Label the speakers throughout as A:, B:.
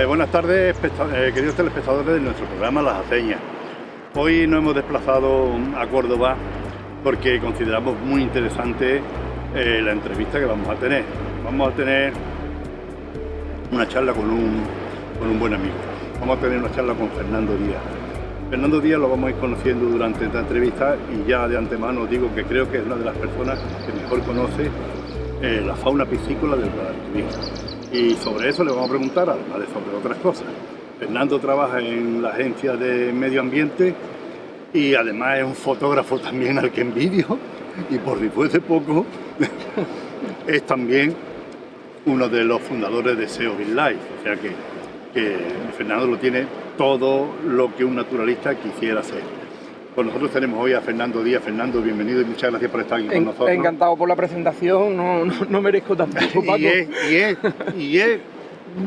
A: Buenas tardes, queridos telespectadores de nuestro programa Las Aceñas. Hoy nos hemos desplazado a Córdoba porque consideramos muy interesante la entrevista que vamos a tener. Vamos a tener una charla con un buen amigo. Vamos a tener una charla con Fernando Díaz. Fernando Díaz lo vamos a ir conociendo durante esta entrevista y ya de antemano os digo que creo que es una de las personas que mejor conoce la fauna piscícola del Guadalquivir. Y sobre eso le vamos a preguntar, además de sobre otras cosas. Fernando trabaja en la agencia de medio ambiente y además es un fotógrafo también al que envidio, y por si fuese poco, es también uno de los fundadores de SEO Life. O sea que Fernando lo tiene todo lo que un naturalista quisiera ser. Pues nosotros tenemos hoy a Fernando Díaz. Fernando, bienvenido y muchas gracias por estar aquí con nosotros.
B: Encantado por la presentación, no merezco tampoco, Paco.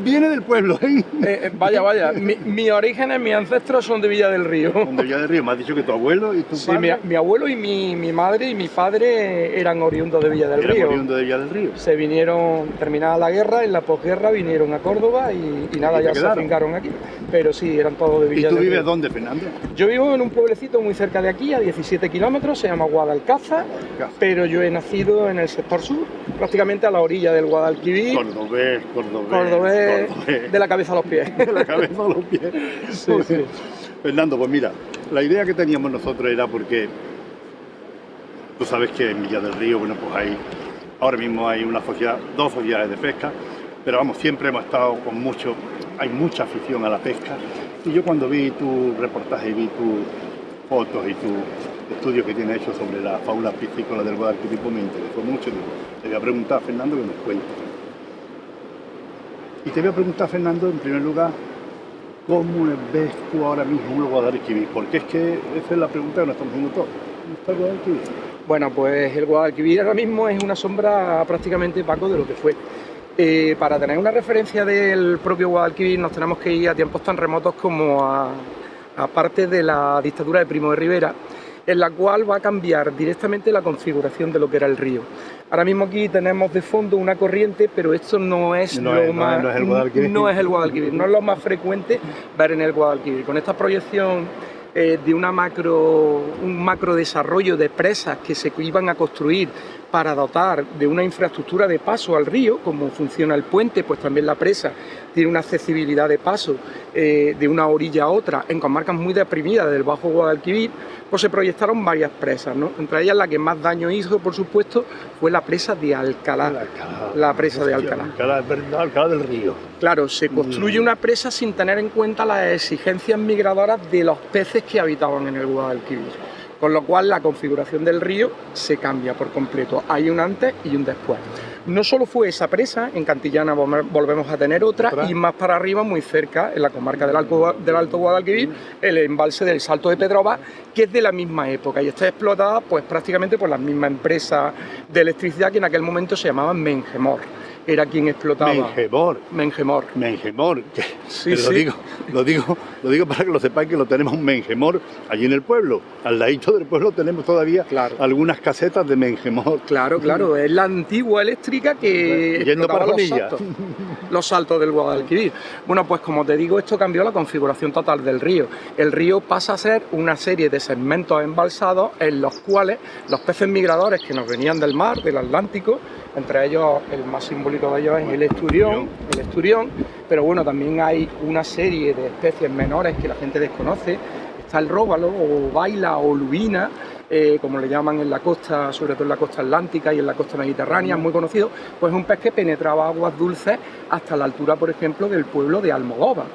A: Viene del pueblo, ¿eh?
B: Vaya, mis orígenes, mis ancestros son de Villa del Río.
A: Son de Villa del Río, me has dicho que tu abuelo y tu padre.
B: Sí, mi abuelo y mi madre y mi padre eran oriundos de Villa del Río.
A: Oriundos de Villa del Río.
B: Se vinieron, terminada la guerra, en la posguerra vinieron a Córdoba y nada, ya se afincaron aquí. Pero sí, eran todos de Villa del Río.
A: ¿Y tú vives dónde, Fernando?
B: Yo vivo en un pueblecito muy cerca de aquí, a 17 kilómetros, se llama Guadalcaza, pero yo he nacido en el sector sur, prácticamente a la orilla del Guadalquivir. Cordobés, de la cabeza a los pies.
A: De la cabeza a los pies.
B: Sí.
A: Fernando, pues mira, la idea que teníamos nosotros era porque tú sabes que en Villa del Río, bueno, pues ahora mismo hay dos sociedades de pesca, pero vamos, siempre hemos estado hay mucha afición a la pesca. Y yo cuando vi tu reportaje y vi tus fotos y tu estudio que tienes hecho sobre la fauna piscícola del Guadalquivir, pues me interesó mucho. Te voy a preguntar a Fernando que nos cuente. Y te voy a preguntar, Fernando, en primer lugar, ¿cómo ves tú ahora mismo el Guadalquivir? Porque es que esa es la pregunta que nos estamos haciendo todos. ¿Cómo está el Guadalquivir?
B: Bueno, pues el Guadalquivir ahora mismo es una sombra prácticamente, Paco, de lo que fue. Para tener una referencia del propio Guadalquivir nos tenemos que ir a tiempos tan remotos como a parte de la dictadura de Primo de Rivera, en la cual va a cambiar directamente la configuración de lo que era el río. Ahora mismo aquí tenemos de fondo una corriente, pero esto no es el Guadalquivir, no es lo más frecuente ver en el Guadalquivir. Con esta proyección de un macro desarrollo de presas que se iban a construir para dotar de una infraestructura de paso al río, como funciona el puente, pues también la presa tiene una accesibilidad de paso de una orilla a otra en comarcas muy deprimidas del Bajo Guadalquivir, pues se proyectaron varias presas, ¿no? Entre ellas la que más daño hizo, por supuesto, fue la presa de Alcalá. La presa de Alcalá.
A: Alcalá del Río.
B: Claro, se construye una presa sin tener en cuenta las exigencias migradoras de los peces que habitaban en el Guadalquivir. Con lo cual la configuración del río se cambia por completo. Hay un antes y un después. No solo fue esa presa, en Cantillana volvemos a tener otra, y más para arriba, muy cerca, en la comarca del Alto Guadalquivir, el embalse del Salto de Pedroba, que es de la misma época y está explotada pues prácticamente por las mismas empresas de electricidad que en aquel momento se llamaban Mengemor. Era quien explotaba. Mengemor.
A: Sí. Lo digo para que lo sepáis, que lo tenemos un Mengemor allí en el pueblo. Al ladito del pueblo tenemos todavía algunas casetas de Mengemor.
B: Claro, es la antigua eléctrica que explotaba los saltos del Guadalquivir. Bueno, pues como te digo, esto cambió la configuración total del río. El río pasa a ser una serie de segmentos embalsados en los cuales los peces migradores que nos venían del mar, del Atlántico, entre ellos el más simbólico de ellos es el esturión, pero bueno, también hay una serie de especies menores que la gente desconoce. Está el róbalo o baila o lubina, como le llaman en la costa, sobre todo en la costa atlántica y en la costa mediterránea, muy conocido, pues es un pez que penetraba aguas dulces hasta la altura, por ejemplo, del pueblo de Almodóvar.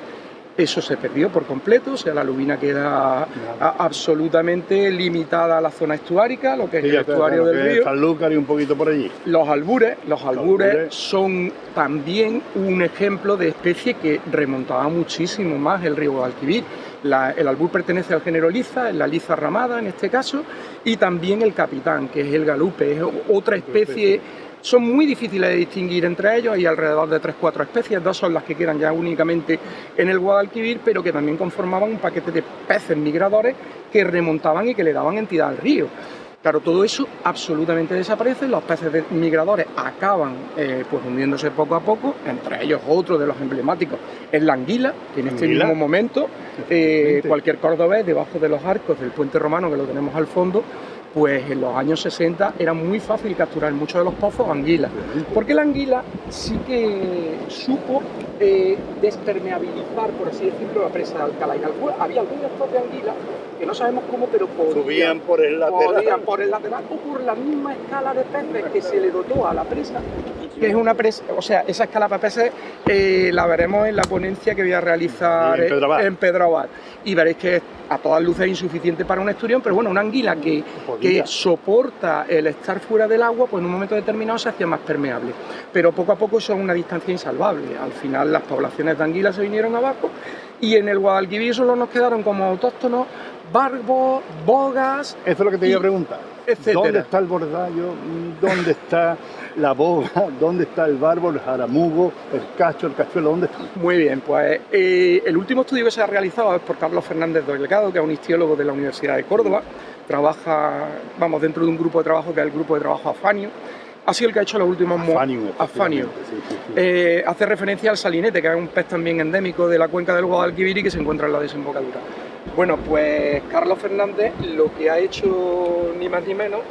B: Eso se perdió por completo, o sea, la lubina queda absolutamente limitada a la zona estuárica, lo que es el estuario del río.
A: Sanlúcar y un poquito por allí.
B: Los albures son también un ejemplo de especie que remontaba muchísimo más el río Guadalquivir. El albur pertenece al género liza, es la liza ramada en este caso, y también el capitán, que es el galupe, es otra especie. Son muy difíciles de distinguir entre ellos, hay alrededor de 3-4 especies, 2 son las que quedan ya únicamente en el Guadalquivir, pero que también conformaban un paquete de peces migradores que remontaban y que le daban entidad al río. Claro, todo eso absolutamente desaparece, los peces migradores acaban pues hundiéndose poco a poco, entre ellos otro de los emblemáticos es la anguila, que en este mismo momento cualquier cordobés debajo de los arcos del puente romano, que lo tenemos al fondo, pues en los años 60 era muy fácil capturar en muchos de los pozos anguilas, porque la anguila sí que supo despermeabilizar, por así decirlo, la presa de Alcalá y Calfuá. Había algunos restos de anguila que no sabemos cómo, pero
A: subían por el lateral
B: o por la misma escala de peces que se le dotó a la presa, que es una presa, o sea, esa escala para peces la veremos en la ponencia que voy a realizar en Pedro Abad, y veréis que a todas luces es insuficiente para un esturión, pero bueno, una anguila que soporta el estar fuera del agua, pues en un momento determinado se hacía más permeable, pero poco a poco eso es una distancia insalvable. Al final las poblaciones de anguilas se vinieron abajo y en el Guadalquivir solo nos quedaron como autóctonos barbos, bogas.
A: Eso es lo que te iba a preguntar.
B: Etcétera.
A: ¿Dónde está el bordallo? ¿Dónde está la boga? ¿Dónde está el barbo, el jaramugo, el cacho, el cachuelo? ¿Dónde está?
B: Muy bien, pues el último estudio que se ha realizado es por Carlos Fernández Delgado, que es un ichtiólogo de la Universidad de Córdoba. Trabaja, vamos, dentro de un grupo de trabajo que es el grupo de trabajo Afanio. Ha sido el que ha hecho los últimos... Afanio. Sí. Hace referencia al salinete, que es un pez también endémico de la cuenca del Guadalquivir y que se encuentra en la desembocadura. Bueno, pues Carlos Fernández lo que ha hecho ni más ni menos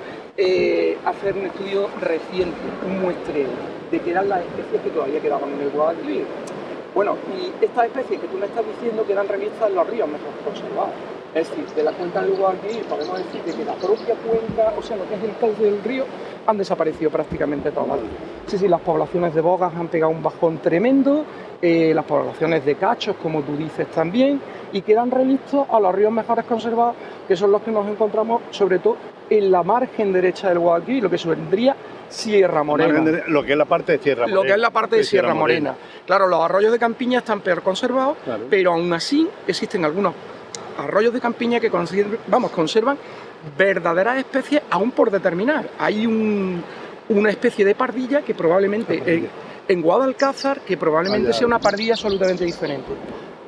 B: hacer un estudio reciente, un muestreo de qué eran las especies que todavía quedaban en el Guadalquivir. Bueno, y estas especies que tú me estás diciendo quedan revistas en los ríos mejor conservados. Es decir, de la cuenca del Guadalquivir podemos decir que la propia cuenca, o sea, lo que es el cauce del río, han desaparecido prácticamente todas. Sí, las poblaciones de bogas han pegado un bajón tremendo, las poblaciones de cachos, como tú dices también, y quedan relistos a los ríos mejores conservados, que son los que nos encontramos sobre todo en la margen derecha del Guadalquivir, lo que vendría Sierra Morena.
A: Lo que es la parte de Sierra Morena.
B: Lo que es la parte de Sierra Morena. Claro, los arroyos de campiña están peor conservados, pero aún así existen algunos arroyos de campiña que conservan verdaderas especies aún por determinar. Hay una especie de pardilla que probablemente en Guadalcázar, que probablemente sea una pardilla absolutamente diferente.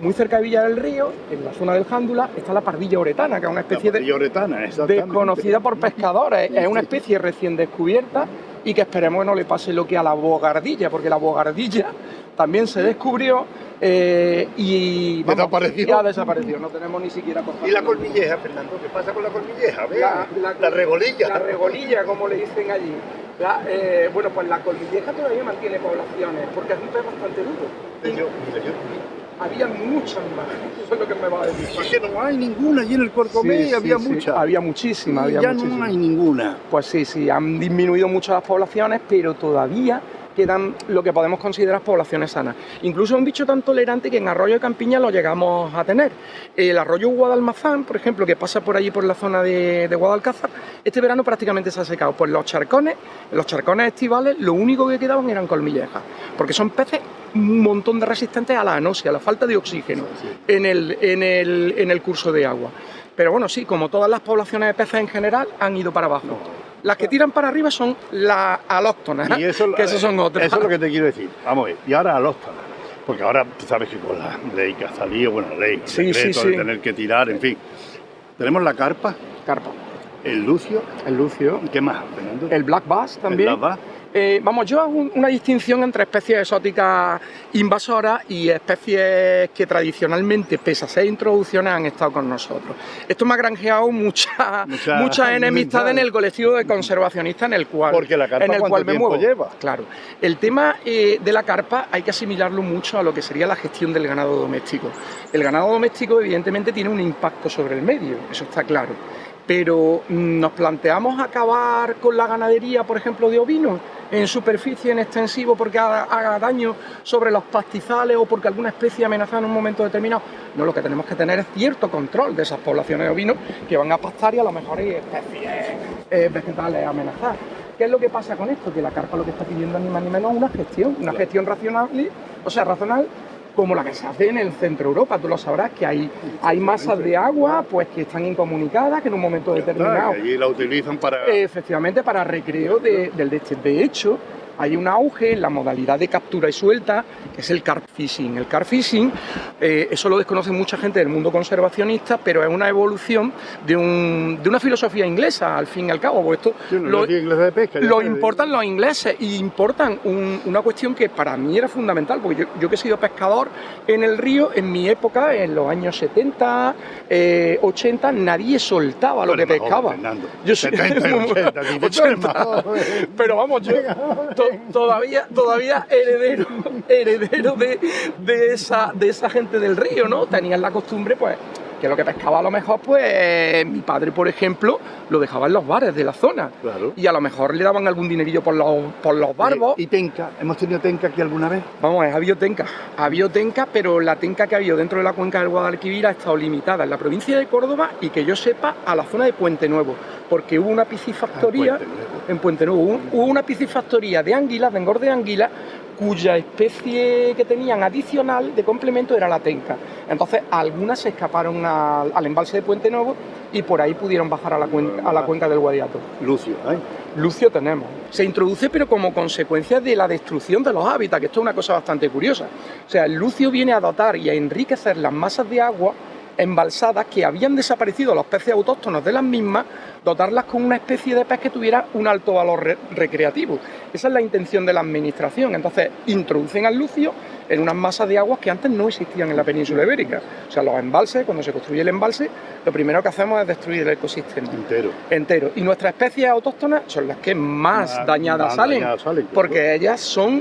B: Muy cerca de Villa del Río, en la zona del Jándula, está la pardilla oretana, que es una especie desconocida por pescadores. Es una especie recién descubierta y que esperemos que no le pase lo que a la bogardilla, porque la bogardilla también se descubrió y ha desaparecido. No tenemos ni siquiera cosas.
A: ¿Y la colmilleja, Fernando? ¿Qué pasa con la colmilleja? La regolilla.
B: La regolilla, como le dicen allí. Bueno, pues la colmilleja todavía mantiene poblaciones, porque es un pez bastante duro. Había muchas más, eso es lo que me va a decir.
A: Es que no hay ninguna, allí en el Corcomé había muchas.
B: Había muchísimas.
A: Ya no hay ninguna.
B: Pues sí, han disminuido mucho las poblaciones, pero todavía quedan lo que podemos considerar poblaciones sanas. Incluso un bicho tan tolerante que en Arroyo de Campiña lo llegamos a tener. El arroyo Guadalmazán, por ejemplo, que pasa por allí por la zona de Guadalcázar, este verano prácticamente se ha secado. Pues los charcones estivales, lo único que quedaban eran colmillejas, porque son peces un montón de resistentes a la anoxia, a la falta de oxígeno en el curso de agua. Pero bueno, sí, como todas las poblaciones de peces en general, han ido para abajo. Las que tiran para arriba son las alóctonas, que esas son otras.
A: Eso es lo que te quiero decir. Vamos a ver, y ahora alóctonas. Porque ahora tú sabes que con la ley que ha salido, bueno, ley, decreto de tener que tirar, en fin. Tenemos la carpa. El lucio. ¿Qué más, Fernando?
B: El black bass también.
A: El black bass.
B: Yo hago una distinción entre especies exóticas invasoras y especies que tradicionalmente, pese a ser introducciones, han estado con nosotros. Esto me ha granjeado mucha enemistad en el colectivo de conservacionistas en el cual,
A: porque la carpa, ¿cuánto tiempo lleva?
B: Claro. El tema de la carpa hay que asimilarlo mucho a lo que sería la gestión del ganado doméstico. El ganado doméstico, evidentemente, tiene un impacto sobre el medio, eso está claro. Pero nos planteamos acabar con la ganadería, por ejemplo, de ovinos en superficie, en extensivo, porque haga daño sobre los pastizales o porque alguna especie amenazada en un momento determinado. No, lo que tenemos que tener es cierto control de esas poblaciones de ovinos que van a pastar y a lo mejor hay especies vegetales amenazadas. ¿Qué es lo que pasa con esto? Que la carpa lo que está pidiendo ni más ni menos una gestión razonal, como la que se hace en el centro Europa. Tú lo sabrás, que hay masas de agua pues que están incomunicadas, que en un momento determinado...
A: Y la utilizan para...
B: Efectivamente, para recreo del de este. De hecho, hay un auge en la modalidad de captura y suelta, que es el carp fishing. El carp fishing, eso lo desconoce mucha gente del mundo conservacionista, pero es una evolución de una filosofía inglesa, al fin y al cabo. Porque esto
A: de pesca,
B: lo importan los ingleses y importan una cuestión que para mí era fundamental, porque yo que he sido pescador en el río, en mi época, en los años 70, 80, nadie soltaba lo que pescaba. Yo soy 80, pero vamos, yo todavía heredero de esa gente del río, ¿no? Tenían la costumbre, pues, que lo que pescaba a lo mejor, pues, mi padre, por ejemplo, lo dejaba en los bares de la zona.
A: Claro.
B: Y a lo mejor le daban algún dinerillo por los barbos.
A: ¿Y tenca? ¿Hemos tenido tenca aquí alguna vez?
B: Vamos, ha habido tenca, pero la tenca que ha habido dentro de la cuenca del Guadalquivir ha estado limitada en la provincia de Córdoba y, que yo sepa, a la zona de Puente Nuevo, porque hubo una piscifactoría en Puente Nuevo, hubo una piscifactoría de anguilas, de engorde de anguilas, cuya especie que tenían adicional de complemento era la tenca. Entonces algunas se escaparon al embalse de Puente Nuevo y por ahí pudieron bajar a la cuenca del Guadiato.
A: Lucio, ¿eh?
B: Lucio tenemos. Se introduce pero como consecuencia de la destrucción de los hábitats, que esto es una cosa bastante curiosa. O sea, el lucio viene a dotar y a enriquecer las masas de agua embalsadas que habían desaparecido los peces autóctonos de las mismas, dotarlas con una especie de pez que tuviera un alto valor recreativo. Esa es la intención de la administración. Entonces introducen al lucio en unas masas de aguas que antes no existían en la península ibérica. O sea, los embalses, cuando se construye el embalse, lo primero que hacemos es destruir el ecosistema entero. Y nuestras especies autóctonas son las que más dañadas salen, porque ellas son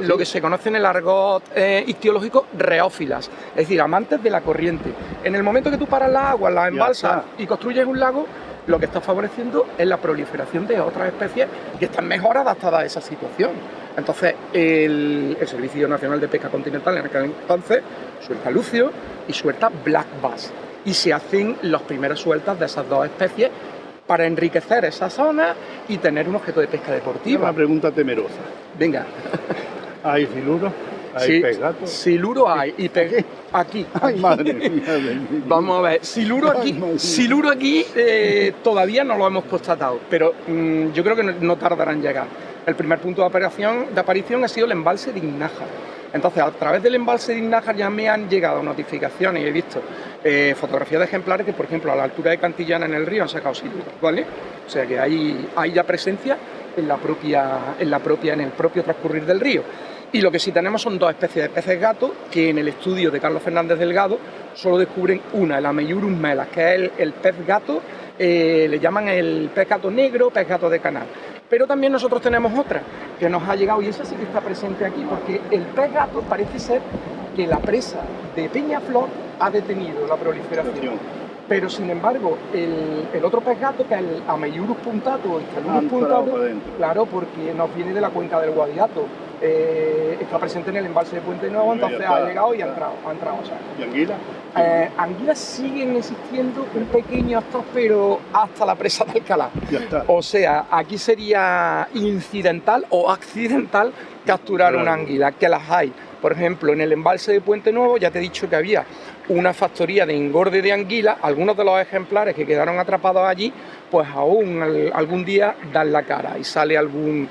B: lo que se conoce en el argot ictiológico reófilas, es decir, amantes de la corriente. En el momento que tú paras las aguas, las embalsas y construyes un lago, lo que está favoreciendo es la proliferación de otras especies que están mejor adaptadas a esa situación. Entonces, el Servicio Nacional de Pesca Continental en aquel entonces suelta lucio y suelta black bass. Y se hacen las primeras sueltas de esas dos especies para enriquecer esa zona y tener un objeto de pesca deportiva.
A: Una pregunta temerosa.
B: Venga.
A: ¿Hay siluro? ¿Hay pez gato?
B: Siluro hay y pez aquí.
A: Ay, madre mía.
B: Vamos a ver, siluro aquí todavía no lo hemos constatado, pero yo creo que no tardará en llegar. El primer punto de aparición ha sido el embalse de Ignájar. Entonces, a través del embalse de Ignájar ya me han llegado notificaciones y he visto fotografías de ejemplares que, por ejemplo, a la altura de Cantillana en el río han sacado siluro, ¿vale? O sea que hay ya presencia en el propio transcurrir del río. Y lo que sí tenemos son dos especies de peces gato que en el estudio de Carlos Fernández Delgado solo descubren una, el Ameiurus melas, que es el pez gato, le llaman el pez gato negro, pez gato de canal. Pero también nosotros tenemos otra que nos ha llegado y esa sí que está presente aquí, porque el pez gato parece ser que la presa de Peñaflor ha detenido la proliferación. Pero sin embargo, el otro pez gato, que es el Ameiurus puntatus o Ictalurus puntatus, claro, porque nos viene de la cuenca del Guadiato, está presente en el embalse de Puente Nuevo, entonces ha llegado y ha entrado. O sea.
A: ¿Y anguilas?
B: Anguilas siguen existiendo un pequeño stock, pero hasta la presa de Alcalá.
A: Ya está.
B: O sea, aquí sería incidental o accidental capturar una anguila, que las hay. Por ejemplo, en el embalse de Puente Nuevo ya te he dicho que había una factoría de engorde de anguila. Algunos de los ejemplares que quedaron atrapados allí, pues aún algún día dan la cara y sale algún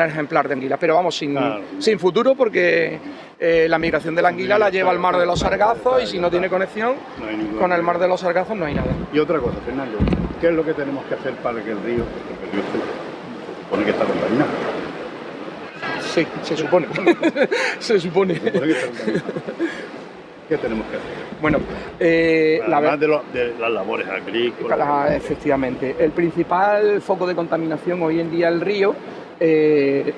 B: ejemplar de anguila. Pero vamos, sin futuro, porque la migración de la anguila la lleva al mar de los Sargazos y si no tiene conexión con el mar de los Sargazos no hay nada.
A: Y otra cosa, Fernando, ¿qué es lo que tenemos que hacer para que el río, porque el río se supone que está contaminado?
B: Sí, se supone. Se supone.
A: ¿Qué tenemos que hacer?
B: Bueno,
A: además de las labores agrícolas.
B: Efectivamente. El principal foco de contaminación hoy en día del río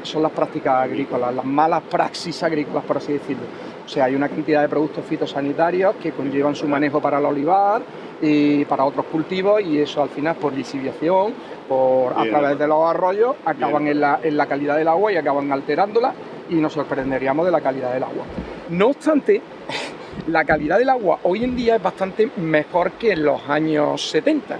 B: son las prácticas agrícolas, las malas praxis agrícolas, por así decirlo. O sea, hay una cantidad de productos fitosanitarios que conllevan su manejo para el olivar y para otros cultivos, y eso al final por lisiviación, a través de los arroyos, acaban en la calidad del agua y acaban alterándola, y nos sorprenderíamos de la calidad del agua. No obstante, la calidad del agua hoy en día es bastante mejor que en los años 70.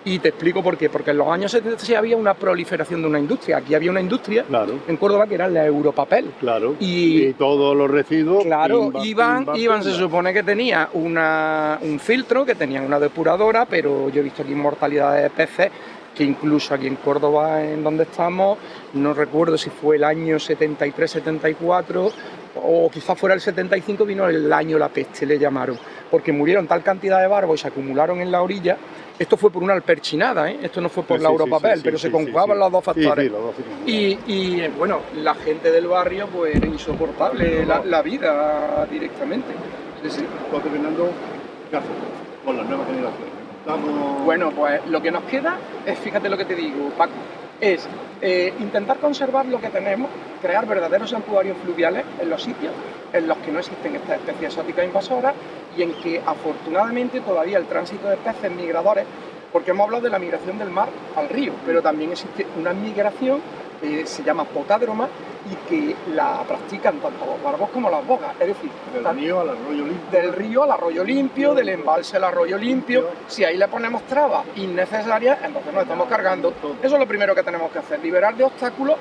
B: Y te explico por qué. Porque en los años 70 sí había una proliferación de una industria. Aquí había una industria en Córdoba que era la Europapel.
A: Claro. Y todos los residuos.
B: Claro, iban, se supone que tenía un filtro, que tenían una depuradora, pero yo he visto aquí mortalidad de peces que incluso aquí en Córdoba, en donde estamos, no recuerdo si fue el año 73-74 o quizás fuera el 75, vino el año la peste, le llamaron, porque murieron tal cantidad de barbos y se acumularon en la orilla. Esto fue por una alperchinada, ¿eh? Esto no fue por la Europapel, pero se conjugaban los dos factores. Y bueno, la gente del barrio pues era insoportable la vida directamente.
A: Entonces, Fernando, ¿qué hacemos con las nuevas generaciones?
B: Bueno, pues lo que nos queda es, fíjate lo que te digo, Paco, es intentar conservar lo que tenemos, crear verdaderos santuarios fluviales en los sitios en los que no existen estas especies exóticas invasoras y en que afortunadamente todavía el tránsito de peces migradores, porque hemos hablado de la migración del mar al río, pero también existe una migración que se llama potádroma y que la practican tanto los barbos como las bogas, es decir, del río al arroyo limpio, del embalse al arroyo limpio. Si ahí le ponemos trabas innecesarias, entonces nos estamos cargando. Eso es lo primero que tenemos que hacer, liberar de obstáculos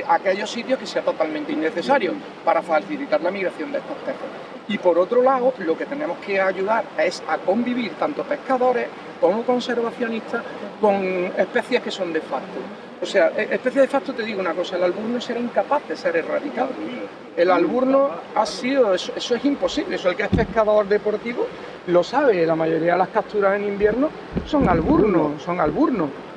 B: aquellos sitios que sea totalmente innecesarios para facilitar la migración de estos peces. Y por otro lado, lo que tenemos que ayudar es a convivir tanto pescadores como conservacionistas con especies que son de facto. O sea, especies de facto, te digo una cosa, el alburno será incapaz de ser erradicado. El alburno ha sido, eso es imposible, eso el que es pescador deportivo lo sabe, la mayoría de las capturas en invierno son alburnos.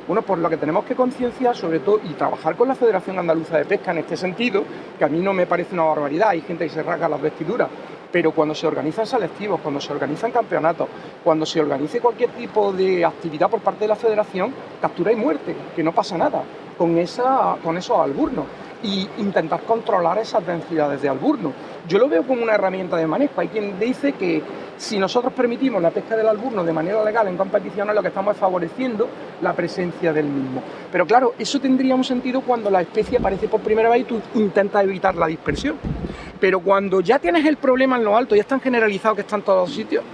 B: Bueno, por lo que tenemos que concienciar sobre todo y trabajar con la Federación Andaluza de Pesca en este sentido, que a mí no me parece una barbaridad, hay gente que se rasga las vestiduras, pero cuando se organizan selectivos, cuando se organizan campeonatos, cuando se organice cualquier tipo de actividad por parte de la Federación, captura y muerte, que no pasa nada con esos alburnos, y intentar controlar esas densidades de alburno. Yo lo veo como una herramienta de manejo. Hay quien dice que si nosotros permitimos la pesca del alburno de manera legal en competiciones, lo que estamos es favoreciendo la presencia del mismo. Pero claro, eso tendría un sentido cuando la especie aparece por primera vez y tú intentas evitar la dispersión. Pero cuando ya tienes el problema en lo alto y es tan generalizado que está en todos los sitios,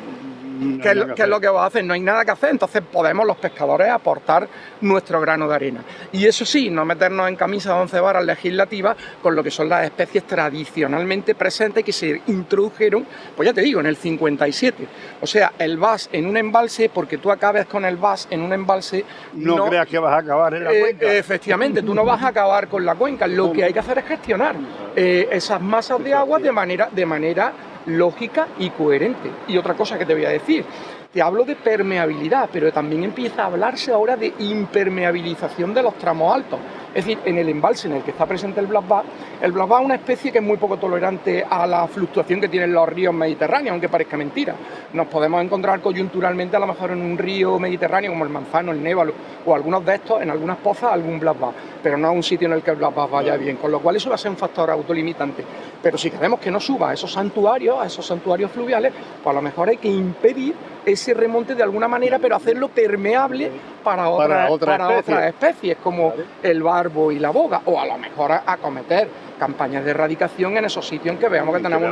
B: ¿qué es lo que vas a hacer? No hay nada que hacer, entonces podemos los pescadores aportar nuestro grano de arena. Y eso sí, no meternos en camisa de 11 varas legislativas con lo que son las especies tradicionalmente presentes que se introdujeron, pues ya te digo, en el 57. O sea, el bass en un embalse, porque tú acabes con el bass en un embalse...
A: No creas que vas a acabar en la cuenca.
B: Efectivamente, tú no vas a acabar con la cuenca. Lo que hay que hacer es gestionar esas masas de agua de manera lógica y coherente. Y otra cosa que te voy a decir, te hablo de permeabilidad, pero también empieza a hablarse ahora de impermeabilización de los tramos altos. Es decir, en el embalse en el que está presente el black bass es una especie que es muy poco tolerante a la fluctuación que tienen los ríos mediterráneos, aunque parezca mentira. Nos podemos encontrar coyunturalmente a lo mejor en un río mediterráneo como el Manzano, el Névalo o algunos de estos, en algunas pozas, algún black bass, pero no a un sitio en el que el black bass vaya bien, con lo cual eso va a ser un factor autolimitante. Pero si queremos que no suba a esos santuarios fluviales, pues a lo mejor hay que impedir ese remonte de alguna manera, pero hacerlo permeable para otras especies, como el barbo y la boga, o a lo mejor acometer campañas de erradicación en esos sitios en que veamos que tenemos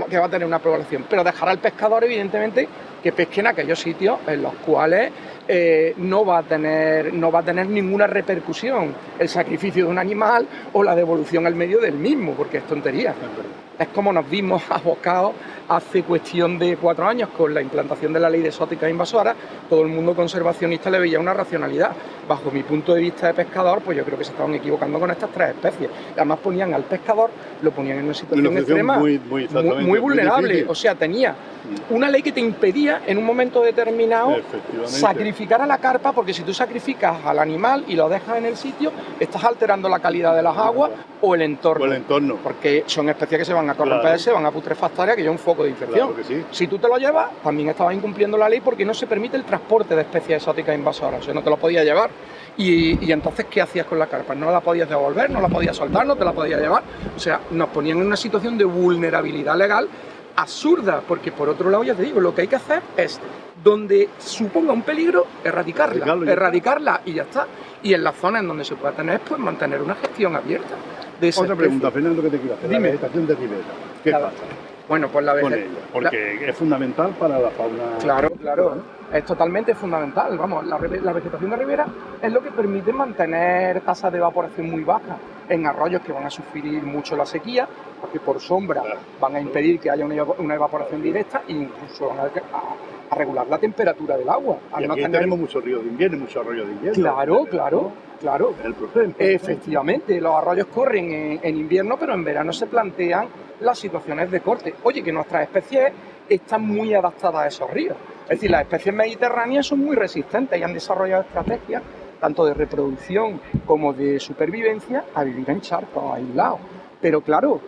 B: que va a tener una población, pero dejar al pescador evidentemente que pesque en aquellos sitios en los cuales no va a tener ninguna repercusión el sacrificio de un animal o la devolución al medio del mismo, porque es tontería. Es como nos vimos abocados hace cuestión de 4 años con la implantación de la ley de exóticas invasoras. Todo el mundo conservacionista le veía una racionalidad. Bajo mi punto de vista de pescador, pues yo creo que se estaban equivocando con estas 3 especies. Además ponían al pescador, lo ponían en una situación extrema, muy vulnerable. O sea, tenía una ley que te impedía en un momento determinado sacrificar a la carpa, porque si tú sacrificas al animal y lo dejas en el sitio, estás alterando la calidad de las aguas o el entorno. Porque son especies que se van a corromper, se van a putrefactar, que es un foco de infección. Si tú te lo llevas, también estabas incumpliendo la ley porque no se permite el transporte de especies exóticas invasoras, o sea, no te lo podías llevar. Y entonces, ¿qué hacías con la carpa? No la podías devolver, no la podías soltar, no te la podías llevar. O sea, nos ponían en una situación de vulnerabilidad legal absurda, porque por otro lado, ya te digo, lo que hay que hacer es, donde suponga un peligro, erradicarla y ya está. Y en las zonas en donde se pueda tener, pues mantener una gestión abierta de esa
A: Otra pregunta, Fernando, que te quiero hacer.
B: Dime.
A: La vegetación de ribera, ¿qué pasa
B: Bueno, pues la
A: con ella? Porque es fundamental para la fauna.
B: Claro. Es totalmente fundamental. Vamos, la vegetación de ribera es lo que permite mantener tasas de evaporación muy bajas en arroyos que van a sufrir mucho la sequía, porque por sombra van a impedir que haya una evaporación directa e incluso van a regular la temperatura del agua.
A: Y aquí tenemos muchos ríos de invierno, muchos arroyos de invierno.
B: Claro.
A: El problema.
B: Efectivamente, los arroyos corren en invierno, pero en verano se plantean las situaciones de corte. Oye, que nuestras especies están muy adaptadas a esos ríos. Es decir, las especies mediterráneas son muy resistentes y han desarrollado estrategias tanto de reproducción como de supervivencia a vivir en charcos aislados. Pero claro,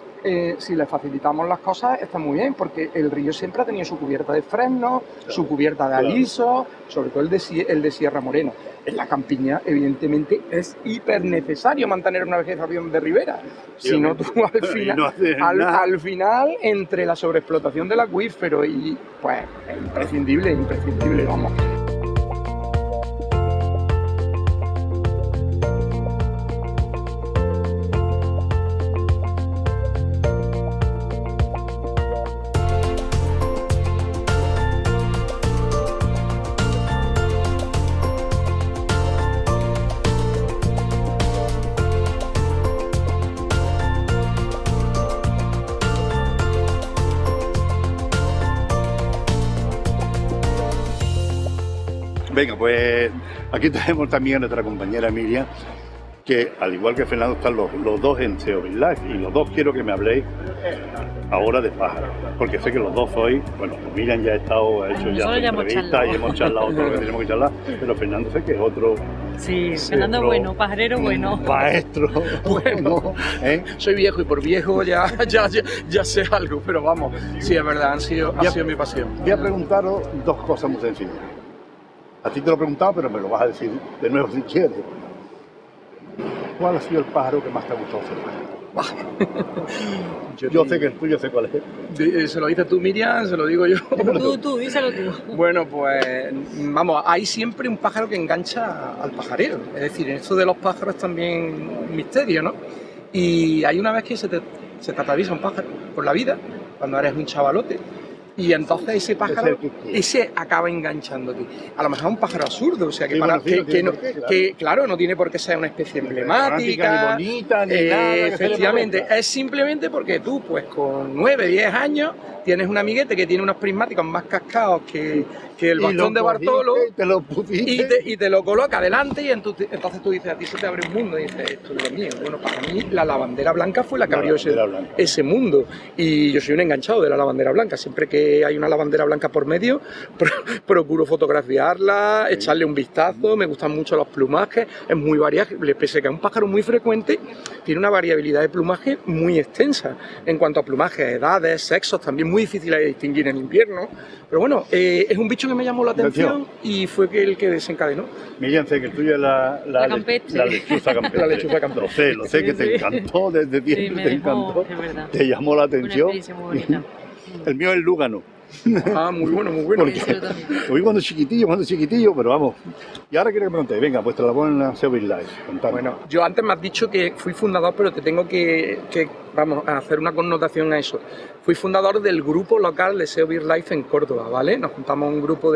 B: si le facilitamos las cosas está muy bien, porque el río siempre ha tenido su cubierta de fresnos, su cubierta de alisos, sobre todo el de Sierra Morena. En la campiña, evidentemente, es hiper necesario mantener una vegetación de ribera. Si no, tú al final, entre la sobreexplotación del acuífero y, pues, es imprescindible, vamos.
A: Venga, pues aquí tenemos también a nuestra compañera Miriam, que al igual que Fernando están los dos en SEO Live, y los dos quiero que me habléis ahora de pájaros, porque sé que los dos sois, bueno, Miriam ya ha hecho ya entrevistas y hemos charlado todo lo que tenemos que charlar, pero Fernando sé que es otro.
C: Sí, Fernando es bueno, pajarero bueno.
A: Maestro.
B: Bueno, soy viejo y por viejo ya sé algo, pero vamos, sí, es verdad, ha sido mi pasión.
A: Voy a preguntaros dos cosas muy sencillas. A ti te lo he preguntado, pero me lo vas a decir de nuevo si quieres. ¿Cuál ha sido el pájaro que más te ha gustado observar? Yo sé que el tuyo sé cuál es.
B: ¿Se lo dices tú, Miriam? ¿Se lo digo yo?
C: Tú, díselo tú.
B: Bueno, pues vamos, hay siempre un pájaro que engancha al pajarero. Es decir, en esto de los pájaros también un misterio, ¿no? Y hay una vez que se te atraviesa un pájaro por la vida, cuando eres un chavalote. Y entonces ese pájaro, ese acaba enganchándote. A lo mejor es un pájaro absurdo, o sea, que claro, no tiene por qué ser una especie emblemática,
A: ni bonita, ni nada.
B: Efectivamente, es simplemente porque tú, pues con 9, 10 años, tienes un amiguete que tiene unos prismáticos más cascados que el bastón de Bartolo, y te lo coloca delante, y entonces tú dices, a ti se te abre un mundo, y dices, esto es lo mío. Bueno, para mí la lavandera blanca fue la que abrió ese mundo, y yo soy un enganchado de la lavandera blanca. Siempre que hay una lavandera blanca por medio, procuro fotografiarla, echarle un vistazo. Me gustan mucho los plumajes, es muy variable, pese a que es un pájaro muy frecuente, tiene una variabilidad de plumaje muy extensa en cuanto a plumajes, edades, sexos, también muy difíciles de distinguir en invierno. Pero bueno, es un bicho que me llamó la atención y fue el que desencadenó.
A: Miriam, sé que el tuyo es la lechuza campestre. Lo sé que te encantó desde siempre, te encantó, te llamó la atención. El mío es el lúgano.
B: Ah, muy bueno, muy bueno.
A: Lo vi cuando chiquitillo, pero vamos. Y ahora quiero que me contéis, venga, vuestra labor en la SEO Live.
B: Bueno, yo antes me has dicho que fui fundador, pero te tengo que vamos, a hacer una connotación a eso. Fui fundador del grupo local de SEO Life en Córdoba, ¿vale? Nos juntamos un grupo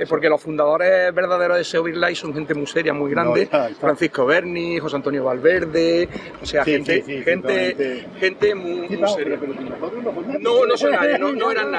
B: porque los fundadores verdaderos de SEO Life son gente muy seria, muy grande. Francisco Berni, José Antonio Valverde, o sea, gente muy seria. No son nadie, no eran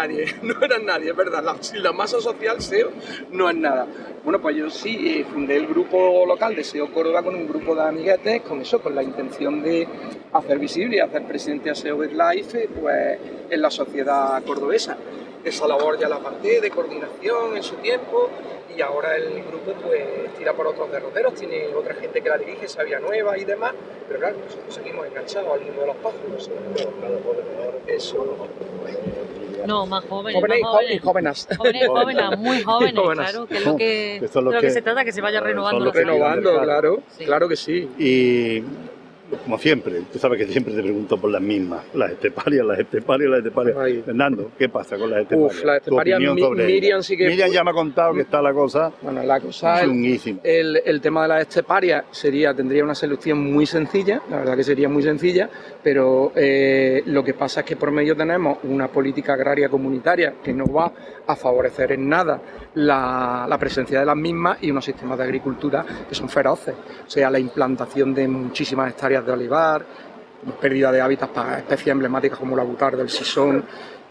B: nadie, es verdad. La masa social SEO no es nada. Bueno, pues yo sí fundé el grupo local de SEO Córdoba con un grupo de amiguetes, con la intención de hacer visible y hacer presente a SEO Life pues, en la sociedad cordobesa. Esa labor ya la aparté de coordinación en su tiempo, y ahora el grupo pues tira por otros derroteros, tiene otra gente que la dirige, Sabia Nueva y demás, pero claro, nosotros seguimos enganchados al mundo de los pájaros. Eso.
C: No, más jóvenes.
B: Jóvenes,
C: muy jóvenes, claro, que es lo que se trata, que se vaya renovando.
B: Claro que sí.
A: Y como siempre, tú sabes que siempre te pregunto por las mismas, las esteparias. Ay. Fernando, ¿qué pasa con las esteparias?
B: Las esteparias, Miriam sí que...
A: Miriam ya me ha contado que está la cosa...
B: Bueno, la cosa el tema de las esteparias tendría una selección muy sencilla, la verdad que sería muy sencilla, pero lo que pasa es que por medio tenemos una política agraria comunitaria que no va a favorecer en nada la presencia de las mismas, y unos sistemas de agricultura que son feroces, o sea, la implantación de muchísimas hectáreas de olivar, pérdida de hábitats para especies emblemáticas como la butarda, el sisón,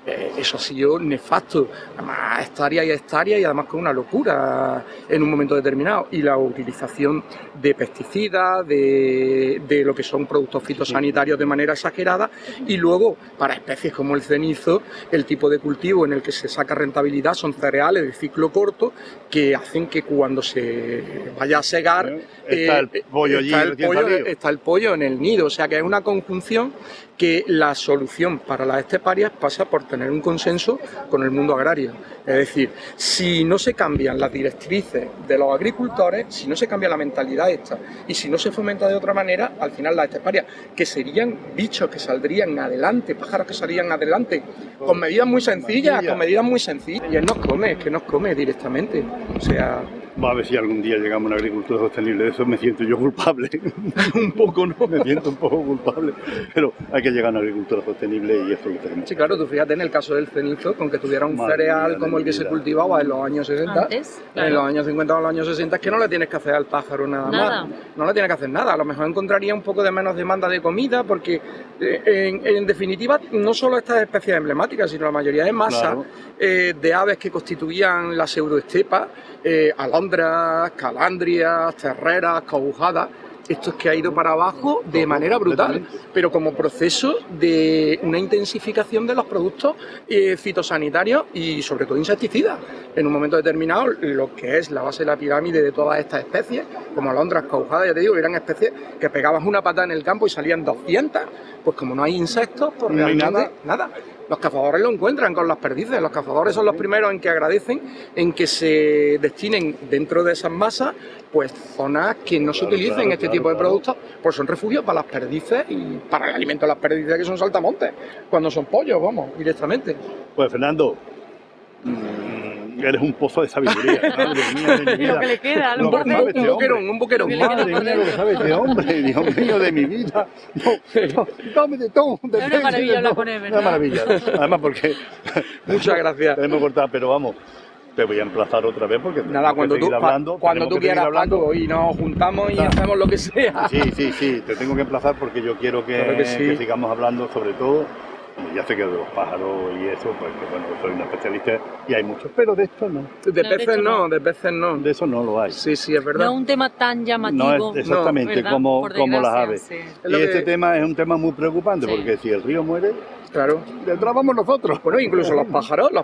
B: eso ha sido nefasto, además hectáreas y hectáreas y además con una locura en un momento determinado. Y la utilización de pesticidas, de lo que son productos fitosanitarios de manera exagerada, y luego para especies como el cenizo, el tipo de cultivo en el que se saca rentabilidad son cereales de ciclo corto que hacen que cuando se vaya a segar
A: está
B: el pollo en el nido, o sea que es una conjunción que la solución para las esteparias pasa por tener un consenso con el mundo agrario. Es decir, si no se cambian las directrices de los agricultores, si no se cambia la mentalidad esta y si no se fomenta de otra manera, al final las esteparias, que serían bichos que saldrían adelante, pájaros que saldrían adelante, con medidas muy sencillas, y él nos come directamente. O sea...
A: Va a ver si algún día llegamos a una agricultura sostenible. De eso me siento yo culpable.
B: Un poco, ¿no?
A: Me siento un poco culpable. Pero hay que llegar a una agricultura sostenible y eso lo tenemos.
B: Sí, claro, tú fíjate en el caso del cenizo, con que tuviera un cereal como el que se cultivaba en los años 60, en los años 50 o los años 60, es que no le tienes que hacer al pájaro nada más. No le tienes que hacer nada. A lo mejor encontraría un poco de menos demanda de comida, porque en definitiva no solo estas especies emblemáticas, sino la mayoría de masas de aves que constituían la pseudoestepa, alondras, calandrias, terreras, cobujadas, esto es que ha ido para abajo de manera brutal, pero como proceso de una intensificación de los productos fitosanitarios y sobre todo insecticidas. En un momento determinado, lo que es la base de la pirámide de todas estas especies, como alondras, cobujadas, ya te digo, eran especies que pegabas una patada en el campo y salían 200, pues como no hay insectos, pues no hay nada. Los cazadores lo encuentran con las perdices. Los cazadores son los primeros en que agradecen en que se destinen dentro de esas masas pues zonas que no se utilicen este tipo de productos, pues son refugios para las perdices y para el alimento de las perdices, que son saltamontes, cuando son pollos, vamos, directamente.
A: Pues Fernando, eres un pozo de sabiduría. Madre mía de mi vida.
C: Lo que le queda,
B: un boquerón.
A: Madre mía, lo que sabe este hombre, Dios mío de mi vida. No, dame de todo.
C: Es una maravilla hablar con él, ¿verdad?
A: Una maravilla. Además porque...
B: Muchas gracias.
A: Tenemos que cortar, pero vamos, te voy a emplazar otra vez porque...
B: Nada, cuando tú quieras, Paco, y nos juntamos y hacemos lo que sea.
A: Sí, te tengo que emplazar porque yo quiero que sigamos hablando sobre todo. Ya sé que de los pájaros y eso, pues que bueno, soy un especialista y hay muchos, pero de esto no.
B: De peces no.
A: De eso no lo hay.
B: Sí, es verdad.
C: No es un tema tan llamativo.
A: No es exactamente como las aves.
C: Sí.
A: Y este tema es un tema muy preocupante porque si el río muere,
B: claro,
A: detrás vamos nosotros.
B: Bueno, incluso los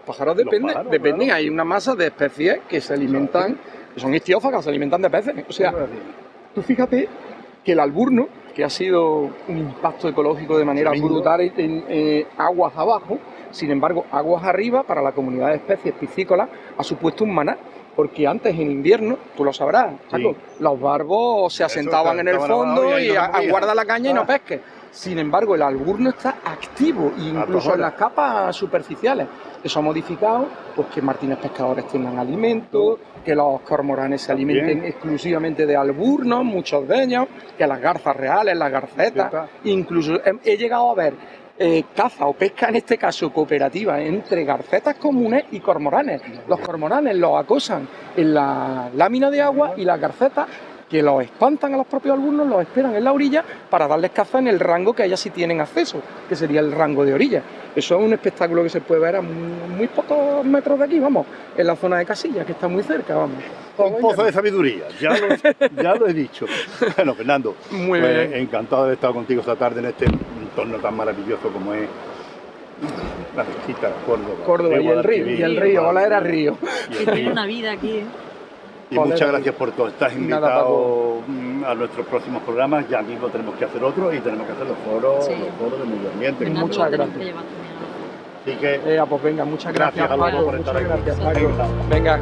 B: pájaros dependen. Hay una masa de especies que se alimentan, que son ichtiófagas, se alimentan de peces. O sea, tú fíjate que el alburno, que ha sido un impacto ecológico de manera brutal en aguas abajo, sin embargo, aguas arriba, para la comunidad de especies piscícolas, ha supuesto un maná. Porque antes, en invierno, tú lo sabrás, Chaco, los barbos se asentaban en el fondo y aguarda la caña y no pesques. Sin embargo, el alburno está activo, incluso en las capas superficiales. Eso ha modificado pues, que martines pescadores tengan alimento, que los cormoranes se alimenten exclusivamente de alburnos, muchos de ellos, que las garzas reales, las garcetas, incluso he llegado a ver caza o pesca, en este caso cooperativa, entre garcetas comunes y cormoranes. Los cormoranes los acosan en la lámina de agua y las garcetas, que los espantan a los propios alburnos, los esperan en la orilla para darles caza en el rango que ellas sí tienen acceso, que sería el rango de orilla. Eso es un espectáculo que se puede ver a muy pocos metros de aquí, vamos, en la zona de Casillas, que está muy cerca, vamos.
A: Un pozo de sabiduría, ya lo he dicho. Bueno, Fernando,
B: muy bien.
A: Encantado de haber estado contigo esta tarde en este entorno tan maravilloso como es la visita a
B: Córdoba y el río, hola, era río.
C: Que tiene una vida aquí,
A: Y muchas gracias por todo. Estás invitado a nuestros próximos programas. Ya mismo tenemos que hacer otro y tenemos que hacer los foros de medio ambiente.
B: Muchas gracias.
A: Así que,
B: pues venga, muchas gracias,
A: Paco, por estar aquí.
B: Venga.